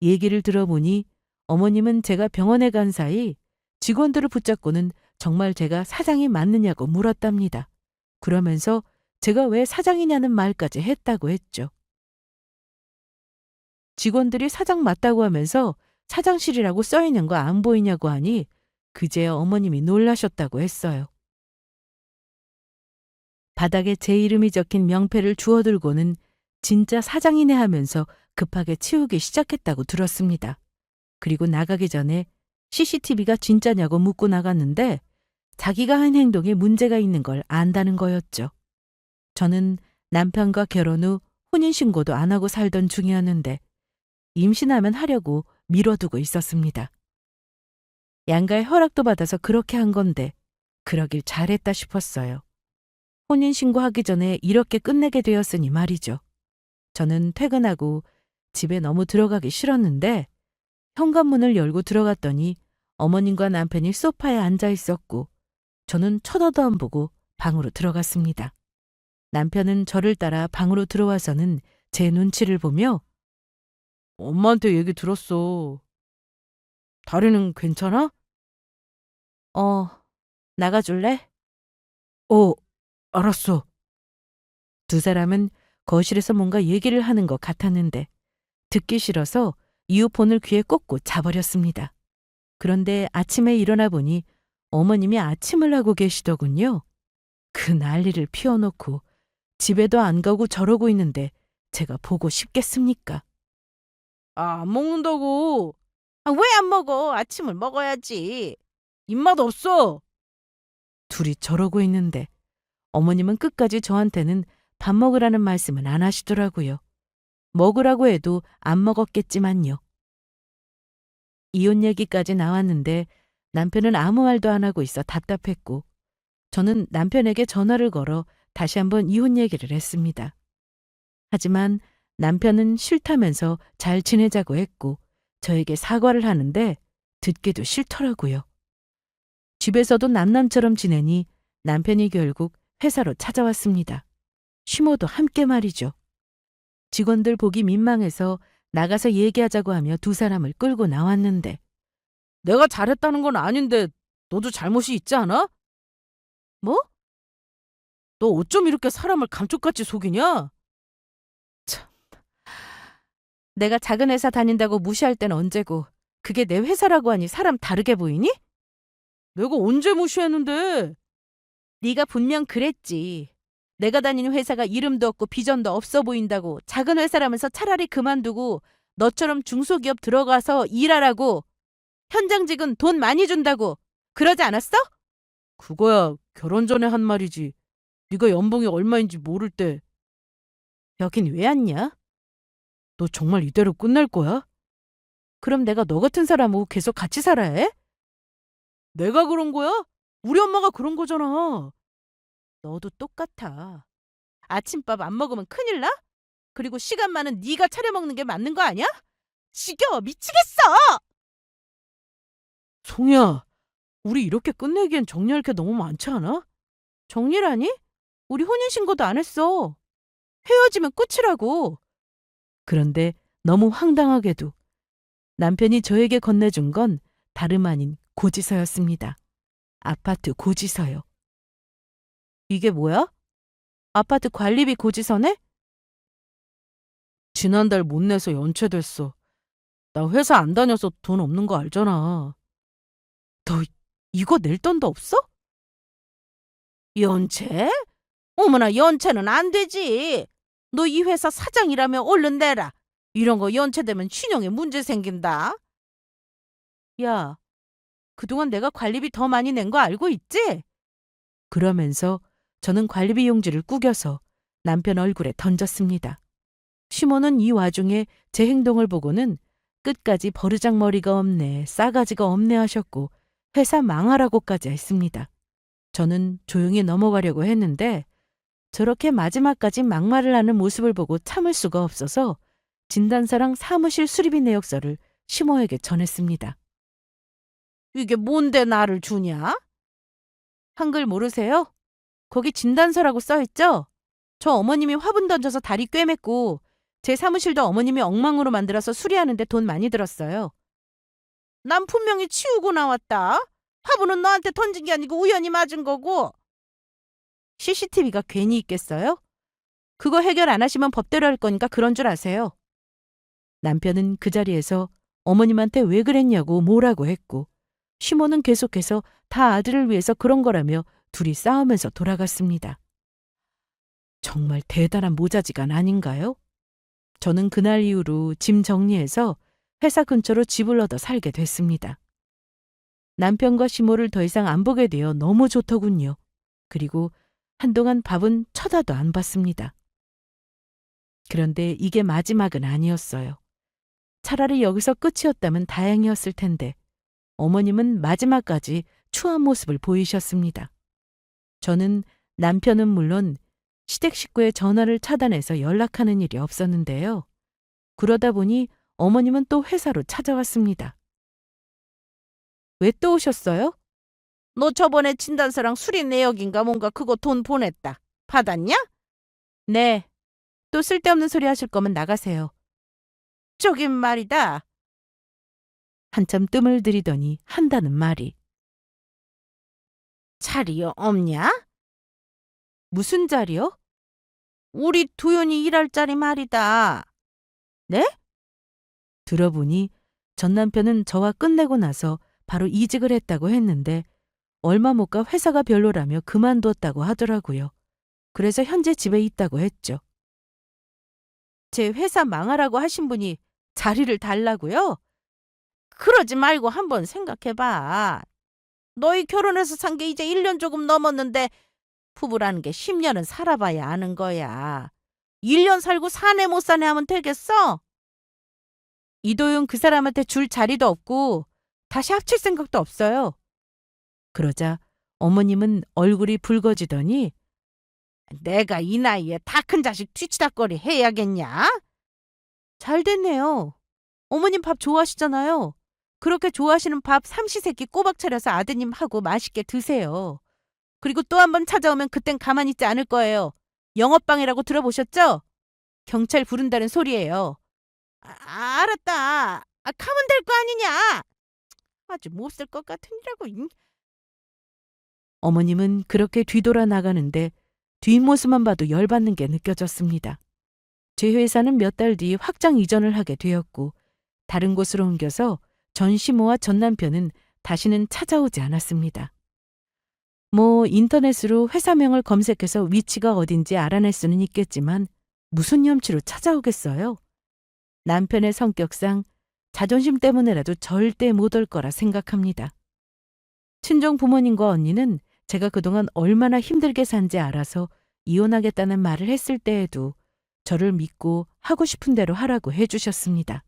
얘기를 들어보니 어머님은 제가 병원에 간 사이 직원들을 붙잡고는 정말 제가 사장이 맞느냐고 물었답니다. 그러면서 제가 왜 사장이냐는 말까지 했다고 했죠. 직원들이 사장 맞다고 하면서 사장실이라고 써있는 거 안 보이냐고 하니 그제야 어머님이 놀라셨다고 했어요. 바닥에 제 이름이 적힌 명패를 주워들고는 진짜 사장이네 하면서 급하게 치우기 시작했다고 들었습니다. 그리고 나가기 전에 CCTV가 진짜냐고 묻고 나갔는데 자기가 한 행동에 문제가 있는 걸 안다는 거였죠. 저는 남편과 결혼 후 혼인신고도 안 하고 살던 중이었는데 임신하면 하려고 미뤄두고 있었습니다. 양가의 허락도 받아서 그렇게 한 건데 그러길 잘했다 싶었어요. 혼인신고하기 전에 이렇게 끝내게 되었으니 말이죠. 저는 퇴근하고 집에 너무 들어가기 싫었는데 현관문을 열고 들어갔더니 어머님과 남편이 소파에 앉아 있었고 저는 쳐다도 안 보고 방으로 들어갔습니다. 남편은 저를 따라 방으로 들어와서는 제 눈치를 보며 엄마한테 얘기 들었어. 다리는 괜찮아? 나가줄래? 알았어. 두 사람은 거실에서 뭔가 얘기를 하는 것 같았는데 듣기 싫어서 이어폰을 귀에 꽂고 자버렸습니다. 그런데 아침에 일어나 보니 어머님이 아침을 하고 계시더군요. 그 난리를 피워놓고 집에도 안 가고 저러고 있는데 제가 보고 싶겠습니까? 안 먹는다고. 왜 안 먹어? 아침을 먹어야지. 입맛 없어. 둘이 저러고 있는데 어머님은 끝까지 저한테는 밥 먹으라는 말씀은 안 하시더라고요. 먹으라고 해도 안 먹었겠지만요. 이혼 얘기까지 나왔는데 남편은 아무 말도 안 하고 있어 답답했고 저는 남편에게 전화를 걸어 다시 한번 이혼 얘기를 했습니다. 하지만 남편은 싫다면서 잘 지내자고 했고 저에게 사과를 하는데 듣기도 싫더라고요. 집에서도 남남처럼 지내니 남편이 결국 회사로 찾아왔습니다. 쉬모도 함께 말이죠. 직원들 보기 민망해서 나가서 얘기하자고 하며 두 사람을 끌고 나왔는데 내가 잘했다는 건 아닌데 너도 잘못이 있지 않아? 뭐? 너 어쩜 이렇게 사람을 감쪽같이 속이냐? 내가 작은 회사 다닌다고 무시할 땐 언제고 그게 내 회사라고 하니 사람 다르게 보이니? 내가 언제 무시했는데? 네가 분명 그랬지. 내가 다니는 회사가 이름도 없고 비전도 없어 보인다고 작은 회사라면서 차라리 그만두고 너처럼 중소기업 들어가서 일하라고 현장직은 돈 많이 준다고 그러지 않았어? 그거야 결혼 전에 한 말이지. 네가 연봉이 얼마인지 모를 때. 여긴 왜 왔냐? 너 정말 이대로 끝낼 거야? 그럼 내가 너 같은 사람하고 계속 같이 살아야 해? 내가 그런 거야? 우리 엄마가 그런 거잖아. 너도 똑같아. 아침밥 안 먹으면 큰일 나? 그리고 시간 많은 네가 차려 먹는 게 맞는 거 아니야? 지겨워 미치겠어! 송이야, 우리 이렇게 끝내기엔 정리할 게 너무 많지 않아? 정리라니? 우리 혼인신고도 안 했어. 헤어지면 끝이라고. 그런데 너무 황당하게도 남편이 저에게 건네준 건 다름 아닌 고지서였습니다. 아파트 고지서요. 이게 뭐야? 아파트 관리비 고지서네? 지난달 못 내서 연체됐어. 나 회사 안 다녀서 돈 없는 거 알잖아. 너 이거 낼 돈도 없어? 연체? 어머나 연체는 안 되지. 너 이 회사 사장이라며 얼른 내라. 이런 거 연체되면 신용에 문제 생긴다. 야, 그동안 내가 관리비 더 많이 낸 거 알고 있지? 그러면서 저는 관리비 용지를 구겨서 남편 얼굴에 던졌습니다. 시모는 이 와중에 제 행동을 보고는 끝까지 버르장머리가 없네, 싸가지가 없네 하셨고 회사 망하라고까지 했습니다. 저는 조용히 넘어가려고 했는데 저렇게 마지막까지 막말을 하는 모습을 보고 참을 수가 없어서 진단서랑 사무실 수리비 내역서를 시모에게 전했습니다. 이게 뭔데 나를 주냐? 한글 모르세요? 거기 진단서라고 써있죠? 저 어머님이 화분 던져서 다리 꿰맸고 제 사무실도 어머님이 엉망으로 만들어서 수리하는데 돈 많이 들었어요. 난 분명히 치우고 나왔다. 화분은 너한테 던진 게 아니고 우연히 맞은 거고. CCTV가 괜히 있겠어요? 그거 해결 안 하시면 법대로 할 거니까 그런 줄 아세요. 남편은 그 자리에서 어머님한테 왜 그랬냐고 뭐라고 했고 시모는 계속해서 다 아들을 위해서 그런 거라며 둘이 싸우면서 돌아갔습니다. 정말 대단한 모자지간 아닌가요? 저는 그날 이후로 짐 정리해서 회사 근처로 집을 얻어 살게 됐습니다. 남편과 시모를 더 이상 안 보게 되어 너무 좋더군요. 그리고 한동안 밥은 쳐다도 안 봤습니다. 그런데 이게 마지막은 아니었어요. 차라리 여기서 끝이었다면 다행이었을 텐데 어머님은 마지막까지 추한 모습을 보이셨습니다. 저는 남편은 물론 시댁 식구의 전화를 차단해서 연락하는 일이 없었는데요. 그러다 보니 어머님은 또 회사로 찾아왔습니다. 왜 또 오셨어요? 너 저번에 진단서랑 수리 내역인가 뭔가 그거 돈 보냈다. 받았냐? 네. 또 쓸데없는 소리 하실 거면 나가세요. 저긴 말이다. 한참 뜸을 들이더니 한다는 말이. 자리요 없냐? 무슨 자리요? 우리 도연이 일할 자리 말이다. 네? 들어보니 전 남편은 저와 끝내고 나서 바로 이직을 했다고 했는데 얼마 못 가 회사가 별로라며 그만뒀다고 하더라고요. 그래서 현재 집에 있다고 했죠. 제 회사 망하라고 하신 분이 자리를 달라고요? 그러지 말고 한번 생각해봐. 너희 결혼해서 산 게 이제 1년 조금 넘었는데 부부라는 게 10년은 살아봐야 아는 거야. 1년 살고 사내 못 사내 하면 되겠어? 이도윤 그 사람한테 줄 자리도 없고 다시 합칠 생각도 없어요. 그러자 어머님은 얼굴이 붉어지더니 내가 이 나이에 다 큰 자식 뒤치다거리 해야겠냐? 잘 됐네요. 어머님 밥 좋아하시잖아요. 그렇게 좋아하시는 밥 삼시세끼 꼬박 차려서 아드님하고 맛있게 드세요. 그리고 또 한 번 찾아오면 그땐 가만히 있지 않을 거예요. 영업방해라고 들어보셨죠? 경찰 부른다는 소리예요. 알았다. 가면 될 거 아니냐? 아주 못 쓸 것 같으니라고. 어머님은 그렇게 뒤돌아 나가는데 뒷모습만 봐도 열받는 게 느껴졌습니다. 제 회사는 몇 달 뒤 확장 이전을 하게 되었고 다른 곳으로 옮겨서 전 시모와 전 남편은 다시는 찾아오지 않았습니다. 뭐 인터넷으로 회사명을 검색해서 위치가 어딘지 알아낼 수는 있겠지만 무슨 염치로 찾아오겠어요? 남편의 성격상 자존심 때문에라도 절대 못 올 거라 생각합니다. 친정 부모님과 언니는 제가 그동안 얼마나 힘들게 산지 알아서 이혼하겠다는 말을 했을 때에도 저를 믿고 하고 싶은 대로 하라고 해주셨습니다.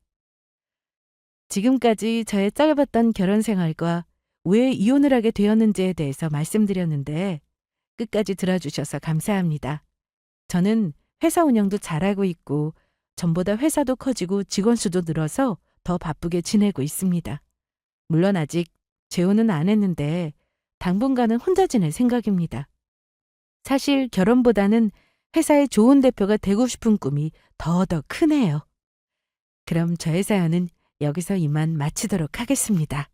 지금까지 저의 짧았던 결혼 생활과 왜 이혼을 하게 되었는지에 대해서 말씀드렸는데 끝까지 들어주셔서 감사합니다. 저는 회사 운영도 잘하고 있고 전보다 회사도 커지고 직원 수도 늘어서 더 바쁘게 지내고 있습니다. 물론 아직 재혼은 안 했는데 당분간은 혼자 지낼 생각입니다. 사실 결혼보다는 회사의 좋은 대표가 되고 싶은 꿈이 더 크네요. 그럼 저의 사연은 여기서 이만 마치도록 하겠습니다.